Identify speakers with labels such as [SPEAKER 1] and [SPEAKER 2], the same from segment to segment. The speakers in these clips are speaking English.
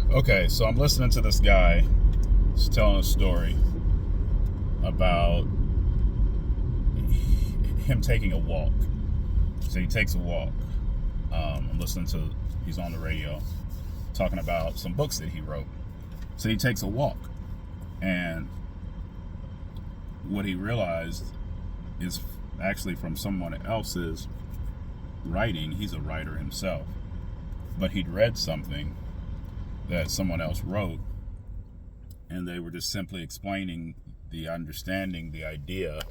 [SPEAKER 1] Okay, so I'm listening to this guy. He's telling a story about him taking a walk. So he takes a walk. I'm listening to, he's on the radio talking about some books that he wrote. So he takes a walk. And what he realized is actually from someone else's writing. He's a writer himself. But he'd read something that someone else wrote, and they were just simply explaining the understanding, the idea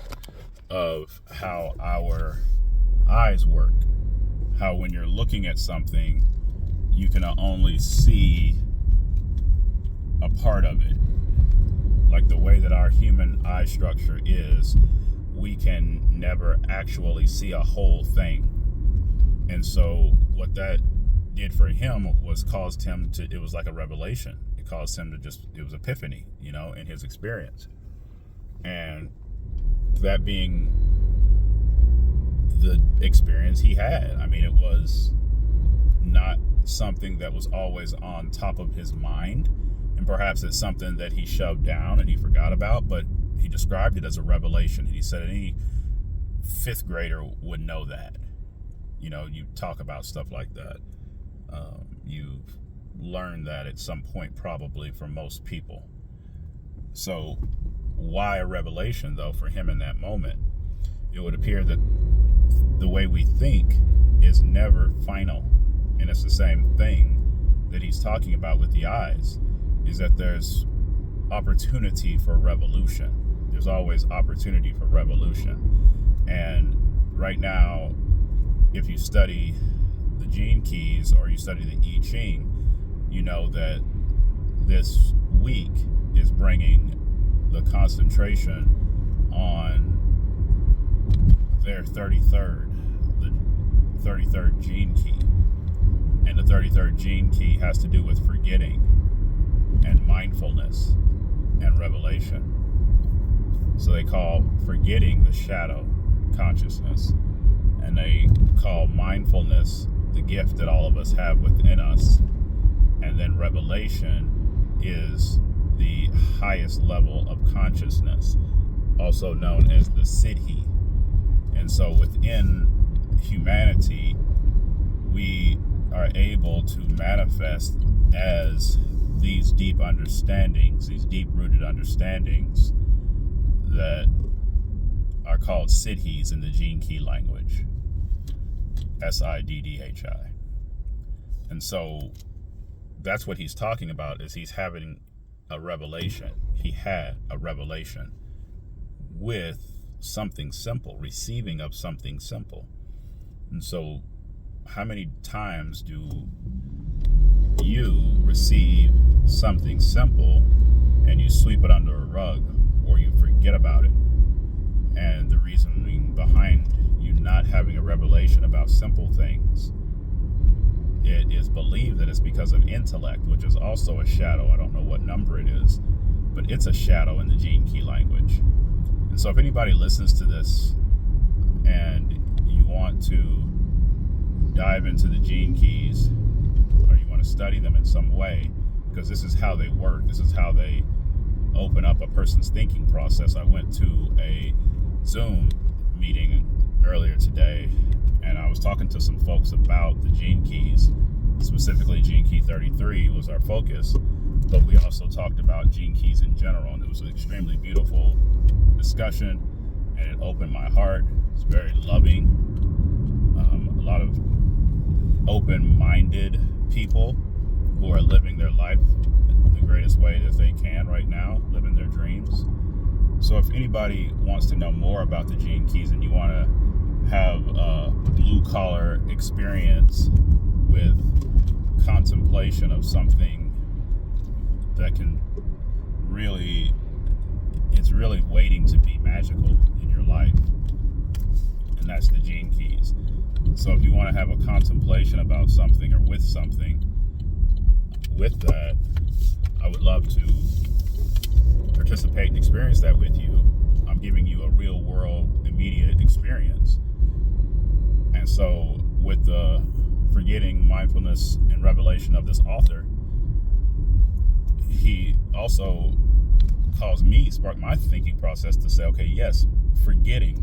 [SPEAKER 1] of how our eyes work. How when you're looking at something, you can only see a part of it. Like the way that our human eye structure is, we can never actually see a whole thing. And so what that did for him was caused him to, it was like a revelation. It caused him to it was epiphany, in his experience. And that being the experience he had, I mean, it was not something that was always on top of his mind. And perhaps it's something that he shoved down and he forgot about, but he described it as a revelation. And he said any fifth grader would know that. You talk about stuff like that. You've learned that at some point, probably, for most people. So why a revelation, though, for him in that moment? It would appear that the way we think is never final. And it's the same thing that he's talking about with the eyes, is that there's opportunity for revolution. There's always opportunity for revolution. And right now, if you study the gene keys or you study the I Ching, you know that this week is bringing the concentration on their 33rd, the 33rd gene key. And the 33rd gene key has to do with forgetting and mindfulness and revelation. So they call forgetting the shadow consciousness, and they call mindfulness the gift that all of us have within us. And then revelation is the highest level of consciousness, also known as the Siddhi. And so within humanity, we are able to manifest as these deep understandings, these deep-rooted understandings that are called Siddhis in the Gene Key language. Siddhi. And so that's what he's talking about, is he's having a revelation. He had a revelation with something simple, receiving of something simple. And so how many times do you receive something simple and you sweep it under a rug, or you forget about it? And the reasoning behind you not having a revelation about simple things, it is believed that it's because of intellect, which is also a shadow. I don't know what number it is, but it's a shadow in the Gene Key language. And so if anybody listens to this and you want to dive into the Gene Keys, or you want to study them in some way, because this is how they work, this is how they open up a person's thinking process. I went to a Zoom meeting earlier today, and I was talking to some folks about the Gene Keys. Specifically, Gene Key 33 was our focus, but we also talked about Gene Keys in general, and it was an extremely beautiful discussion, and it opened my heart. It's very loving. A lot of open-minded people who are living their life the greatest way that they can right now, living their dreams. So if anybody wants to know more about the Gene Keys and you want to have a blue-collar experience with contemplation of something that can really, it's really waiting to be magical in your life, and that's the Gene Keys. So if you want to have a contemplation about something or with something, with that, I would love to participate and experience that with you. I'm giving you a real world, immediate experience. And so with the forgetting, mindfulness, and revelation of this author, also sparked my thinking process to say, okay, yes, forgetting.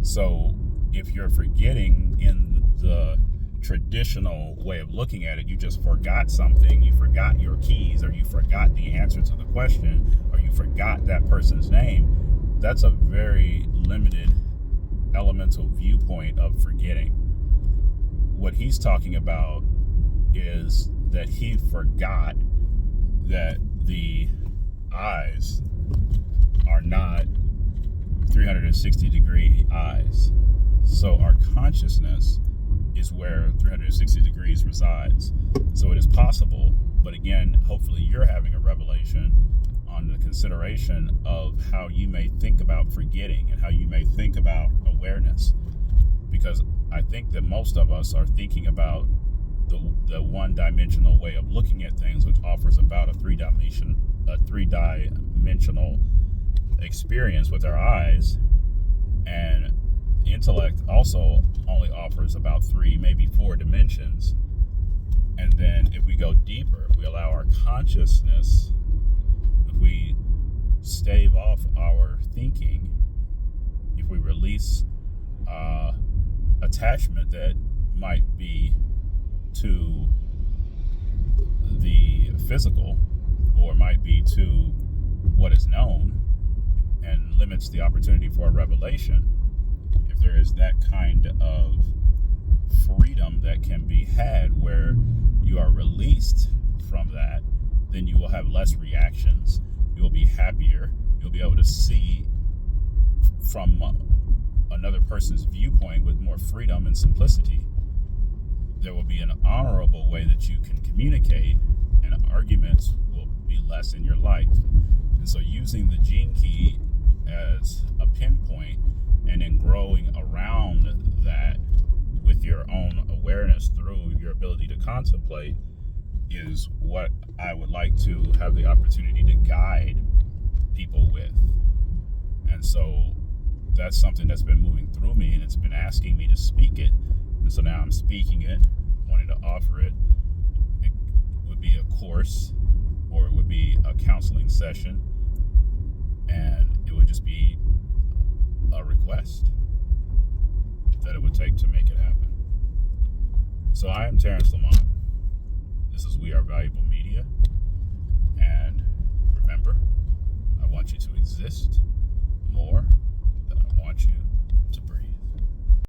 [SPEAKER 1] So if you're forgetting in the traditional way of looking at it, you just forgot something, you forgot your keys, or you forgot the answer to the question, or you forgot that person's name, that's a very limited elemental viewpoint of forgetting. What he's talking about is that he forgot that the eyes are not 360 degree eyes. So our consciousness is where 360 degrees resides. So it is possible, but again, hopefully you're having a revelation on the consideration of how you may think about forgetting and how you may think about awareness. Because I think that most of us are thinking about the one-dimensional way of looking at things, which offers about a three-dimensional experience with our eyes, and intellect also only offers about 3, maybe 4 dimensions. And then if we go deeper, if we allow our consciousness, if we stave off our thinking, if we release attachment that might be to the physical or might be to what is known, and limits the opportunity for a revelation, if there is that kind of freedom that can be had where you are released from that, then you will have less reactions, you will be happier, you'll be able to see from another person's viewpoint with more freedom and simplicity. There will be an honorable way that you can communicate, and arguments will be less in your life. And so using the gene key as a pinpoint and then growing around that with your own awareness through your ability to contemplate is what I would like to have the opportunity to guide people with. And so that's something that's been moving through me, and it's been asking me to speak it. And so now I'm speaking it, wanting to offer it. It would be a course, or it would be a counseling session, and it would just be a request that it would take to make it happen. So I am Terrence Lamont. This is We Are Valuable Media. And remember, I want you to exist more than I want you to breathe.